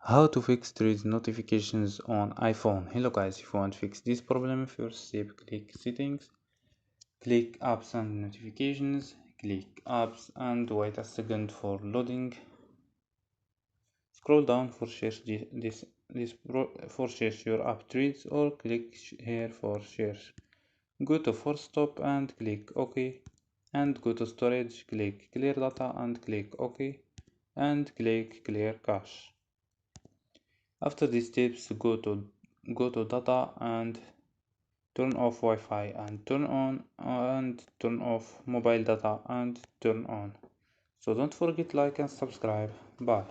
How to fix threads notifications on iPhone. Hello guys, if you want to fix this problem, first step, click settings, click apps and notifications, click apps and wait a second for loading. Scroll down for search your app threads or click here for search. Go to force stop and click OK, and go to storage, click clear data and click OK, and click clear cache. After these steps, go to data and turn off Wi-Fi and turn off mobile data and turn on. So don't forget like and subscribe. Bye.